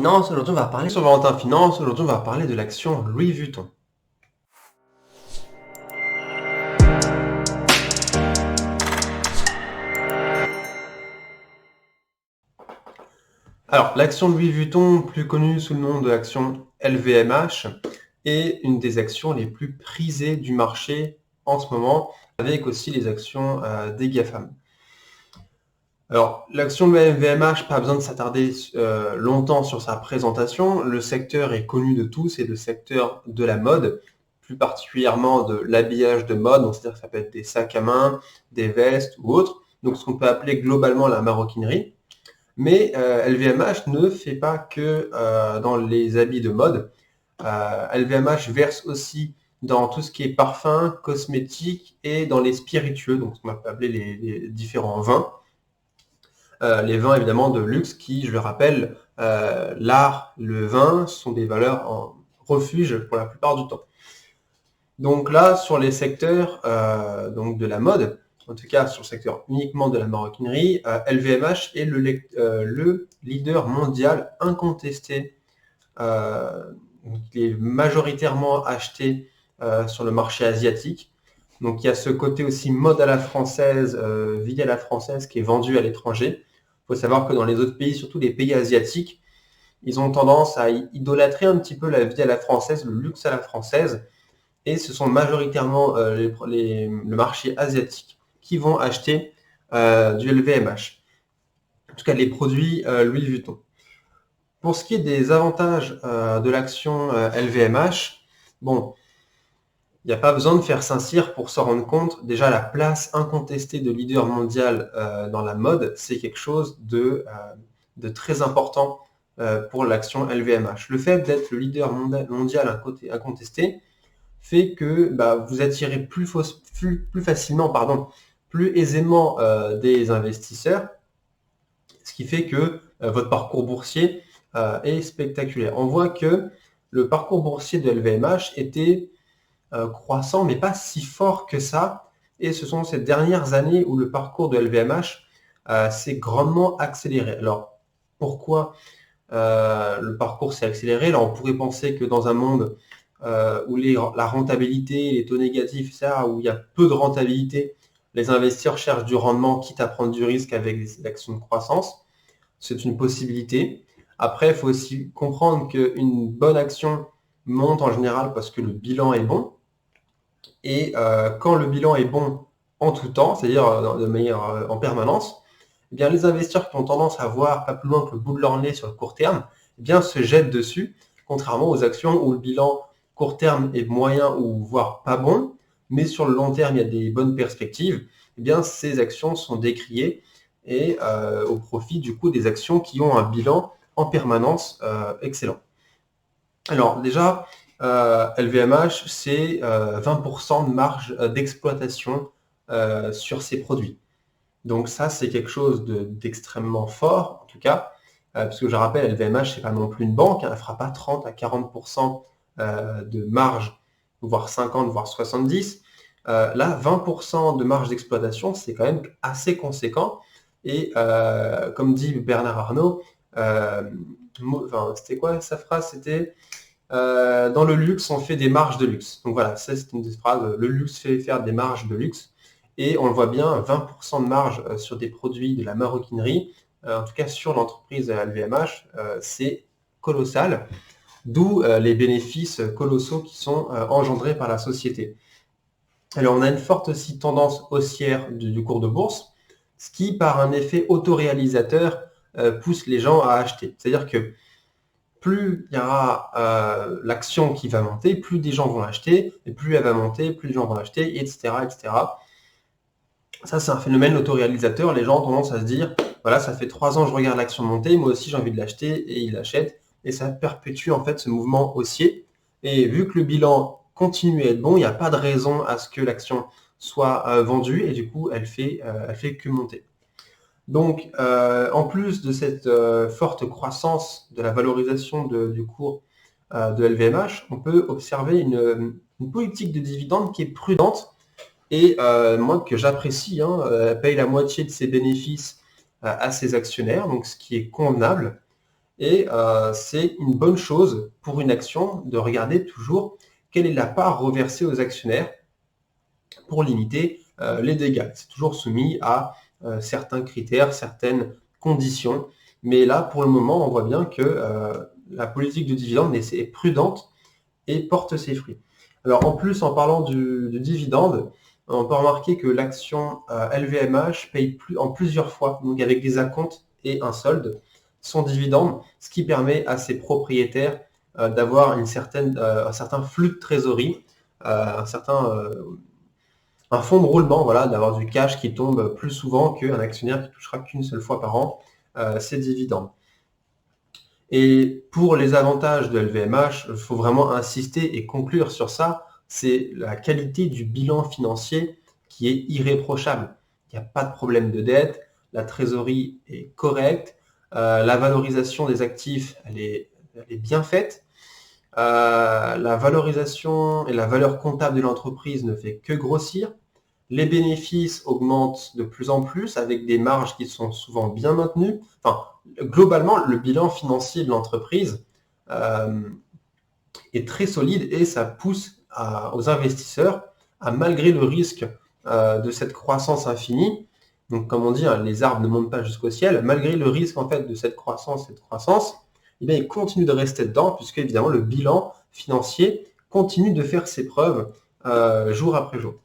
Finance, aujourd'hui on va parler sur Valentin Finance, aujourd'hui on va parler de l'action Louis Vuitton. Alors, l'action Louis Vuitton, plus connue sous le nom de l'action LVMH, est une des actions les plus prisées du marché en ce moment, avec aussi les actions des GAFAM. Alors, l'action de LVMH, pas besoin de s'attarder longtemps sur sa présentation. Le secteur est connu de tous, c'est le secteur de la mode, plus particulièrement de l'habillage de mode, donc c'est-à-dire que ça peut être des sacs à main, des vestes ou autres, donc ce qu'on peut appeler globalement la maroquinerie. Mais LVMH ne fait pas que dans les habits de mode. LVMH verse aussi dans tout ce qui est parfum, cosmétique et dans les spiritueux, donc ce qu'on peut appeler les différents vins. Les vins évidemment de luxe qui, je le rappelle, l'art, le vin sont des valeurs en refuge pour la plupart du temps. Donc là, sur les secteurs donc de la mode, en tout cas sur le secteur uniquement de la maroquinerie, LVMH est le leader mondial incontesté. Il est majoritairement acheté sur le marché asiatique. Donc il y a ce côté aussi mode à la française, vie à la française qui est vendu à l'étranger. Il faut savoir que dans les autres pays, surtout les pays asiatiques, ils ont tendance à idolâtrer un petit peu la vie à la française, le luxe à la française. Et ce sont majoritairement le marché asiatique qui vont acheter du LVMH. En tout cas, les produits Louis Vuitton. Pour ce qui est des avantages de l'action LVMH, bon, il n'y a pas besoin de faire Saint-Cyr pour s'en rendre compte. Déjà, la place incontestée de leader mondial dans la mode, c'est quelque chose de très important pour l'action LVMH. Le fait d'être le leader mondial incontesté fait que vous attirez plus facilement, plus aisément des investisseurs, ce qui fait que votre parcours boursier est spectaculaire. On voit que le parcours boursier de LVMH était croissant, mais pas si fort que ça. Et ce sont ces dernières années où le parcours de LVMH s'est grandement accéléré. Alors, pourquoi le parcours s'est accéléré? Alors, on pourrait penser que dans un monde où la rentabilité, les taux négatifs, ça, où il y a peu de rentabilité, les investisseurs cherchent du rendement, quitte à prendre du risque avec des actions de croissance. C'est une possibilité. Après, il faut aussi comprendre qu'une bonne action monte en général parce que le bilan est bon. Et quand le bilan est bon en tout temps, c'est-à-dire de manière en permanence, eh bien, les investisseurs qui ont tendance à voir pas plus loin que le bout de leur nez sur le court terme, eh bien, se jettent dessus, contrairement aux actions où le bilan court terme est moyen ou voire pas bon, mais sur le long terme, il y a des bonnes perspectives, eh bien, ces actions sont décriées et au profit du coup des actions qui ont un bilan en permanence excellent. Alors déjà, LVMH, c'est 20% de marge d'exploitation sur ses produits. Donc ça, c'est quelque chose d'extrêmement fort, en tout cas, parce que je rappelle, LVMH, c'est pas non plus une banque, elle ne fera pas 30 à 40% de marge, voire 50, voire 70. Là, 20% de marge d'exploitation, c'est quand même assez conséquent. Et comme dit Bernard Arnault, c'était quoi sa phrase? C'était dans le luxe, on fait des marges de luxe. Donc voilà, ça c'est une des phrases, le luxe fait faire des marges de luxe. Et on le voit bien, 20% de marge sur des produits de la maroquinerie, en tout cas sur l'entreprise LVMH, c'est colossal, d'où les bénéfices colossaux qui sont engendrés par la société. Alors on a une forte aussi tendance haussière du cours de bourse, ce qui par un effet autoréalisateur pousse les gens à acheter. C'est-à-dire que plus il y aura l'action qui va monter, plus des gens vont l'acheter, et plus elle va monter, plus les gens vont l'acheter, etc., etc. Ça, c'est un phénomène autoréalisateur. Les gens ont tendance à se dire, voilà, ça fait 3 ans que je regarde l'action monter, moi aussi j'ai envie de l'acheter, et ils l'achètent. Et ça perpétue en fait ce mouvement haussier. Et vu que le bilan continue à être bon, il n'y a pas de raison à ce que l'action soit vendue, et du coup, elle fait que monter. Donc, en plus de cette forte croissance de la valorisation du cours de LVMH, on peut observer une politique de dividende qui est prudente et moi que j'apprécie. Elle paye la moitié de ses bénéfices à ses actionnaires, donc ce qui est convenable. Et c'est une bonne chose pour une action de regarder toujours quelle est la part reversée aux actionnaires pour limiter les dégâts. C'est toujours soumis à certains critères, certaines conditions. Mais là, pour le moment, on voit bien que la politique de dividende est prudente et porte ses fruits. Alors en plus, en parlant du dividende, on peut remarquer que l'action LVMH paye en plusieurs fois, donc avec des acomptes et un solde, son dividende, ce qui permet à ses propriétaires d'avoir un certain flux de trésorerie, un fonds de roulement, voilà, d'avoir du cash qui tombe plus souvent qu'un actionnaire qui touchera qu'une seule fois par an ses dividendes. Et pour les avantages de LVMH, il faut vraiment insister et conclure sur ça, c'est la qualité du bilan financier qui est irréprochable. Il n'y a pas de problème de dette, la trésorerie est correcte, la valorisation des actifs, elle est bien faite, la valorisation et la valeur comptable de l'entreprise ne fait que grossir, les bénéfices augmentent de plus en plus avec des marges qui sont souvent bien maintenues. Enfin, globalement, le bilan financier de l'entreprise est très solide et ça pousse aux investisseurs à, malgré le risque de cette croissance infinie, donc comme on dit, hein, les arbres ne montent pas jusqu'au ciel, malgré le risque en fait de cette croissance, eh bien, ils continuent de rester dedans puisque évidemment le bilan financier continue de faire ses preuves jour après jour.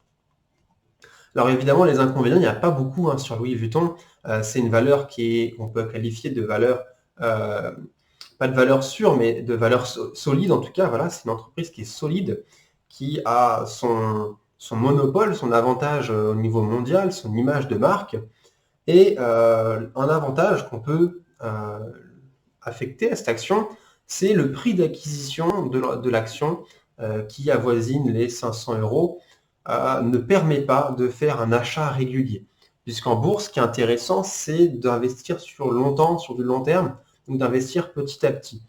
Alors évidemment, les inconvénients, il n'y a pas beaucoup sur Louis Vuitton. C'est une valeur qu'on peut qualifier de valeur, pas de valeur sûre, mais de valeur solide en tout cas. Voilà, c'est une entreprise qui est solide, qui a son monopole, son avantage au niveau mondial, son image de marque, et un avantage qu'on peut affecter à cette action, c'est le prix d'acquisition de l'action qui avoisine les 500 euros. Ne permet pas de faire un achat régulier. Puisqu'en bourse, ce qui est intéressant, c'est d'investir sur longtemps, sur du long terme, donc d'investir petit à petit.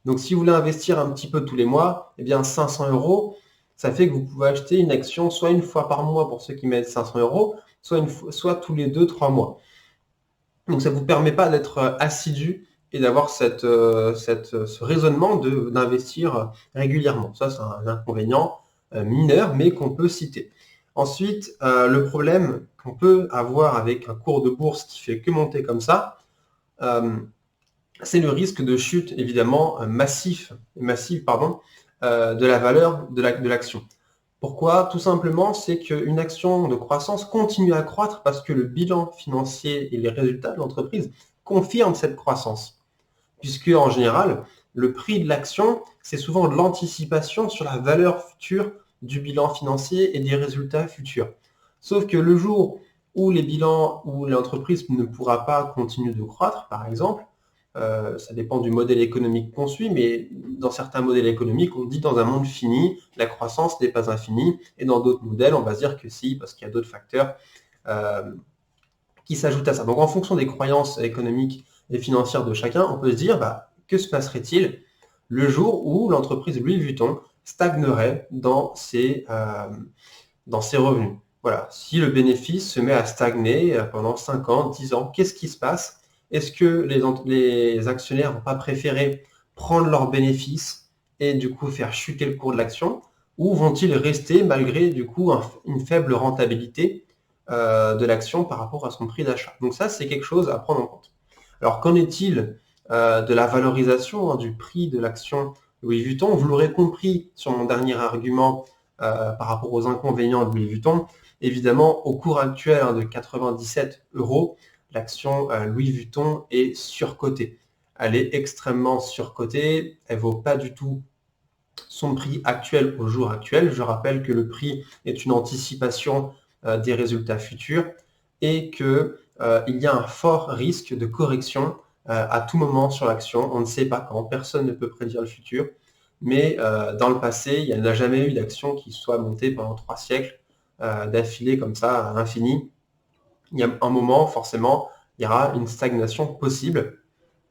Donc si vous voulez investir un petit peu tous les mois, eh bien 500 euros, ça fait que vous pouvez acheter une action soit une fois par mois pour ceux qui mettent 500 euros, soit tous les 2-3 mois. Donc ça ne vous permet pas d'être assidu et d'avoir ce raisonnement d'investir régulièrement. Ça, c'est un inconvénient mineur, mais qu'on peut citer. Ensuite, le problème qu'on peut avoir avec un cours de bourse qui fait que monter comme ça, c'est le risque de chute, évidemment, massive, de la valeur de l'action. Pourquoi? Tout simplement, c'est qu'une action de croissance continue à croître parce que le bilan financier et les résultats de l'entreprise confirment cette croissance. Puisque, en général, le prix de l'action, c'est souvent l'anticipation sur la valeur future du bilan financier et des résultats futurs. Sauf que le jour où l'entreprise ne pourra pas continuer de croître, par exemple, ça dépend du modèle économique qu'on suit, mais dans certains modèles économiques, on dit dans un monde fini, la croissance n'est pas infinie, et dans d'autres modèles, on va se dire que si, parce qu'il y a d'autres facteurs qui s'ajoutent à ça. Donc en fonction des croyances économiques et financières de chacun, on peut se dire, que se passerait-il le jour où l'entreprise Louis Vuitton stagnerait dans ses revenus? Voilà, si le bénéfice se met à stagner pendant 5 ans, 10 ans, qu'est-ce qui se passe? Est-ce que les actionnaires vont pas préférer prendre leurs bénéfices et du coup faire chuter le cours de l'action, ou vont-ils rester malgré du coup une faible rentabilité de l'action par rapport à son prix d'achat? Donc ça, c'est quelque chose à prendre en compte. Alors qu'en est-il de la valorisation du prix de l'action Louis Vuitton? Vous l'aurez compris sur mon dernier argument par rapport aux inconvénients de Louis Vuitton. Évidemment, au cours actuel de 97 euros, l'action Louis Vuitton est surcotée. Elle est extrêmement surcotée, elle ne vaut pas du tout son prix actuel au jour actuel. Je rappelle que le prix est une anticipation des résultats futurs et qu'il y a un fort risque de correction à tout moment sur l'action. On ne sait pas quand, personne ne peut prédire le futur, mais dans le passé, il n'y a jamais eu d'action qui soit montée pendant 3 siècles d'affilée comme ça à l'infini. Il y a un moment, forcément, il y aura une stagnation possible,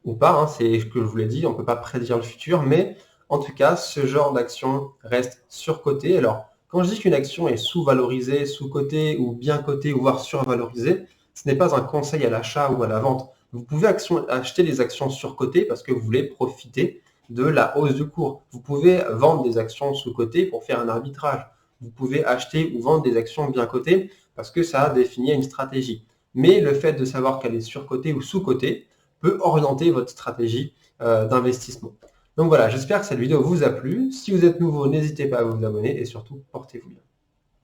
ou pas, c'est ce que je vous l'ai dit, on ne peut pas prédire le futur, mais en tout cas, ce genre d'action reste surcotée. Alors, quand je dis qu'une action est sous-valorisée, sous-cotée, ou bien cotée, voire survalorisée, ce n'est pas un conseil à l'achat ou à la vente, Vous pouvez acheter des actions surcotées parce que vous voulez profiter de la hausse du cours. Vous pouvez vendre des actions sous-cotées pour faire un arbitrage. Vous pouvez acheter ou vendre des actions bien cotées parce que ça définit une stratégie. Mais le fait de savoir qu'elle est surcotée ou sous-cotée peut orienter votre stratégie d'investissement. Donc voilà, j'espère que cette vidéo vous a plu. Si vous êtes nouveau, n'hésitez pas à vous abonner et surtout, portez-vous bien.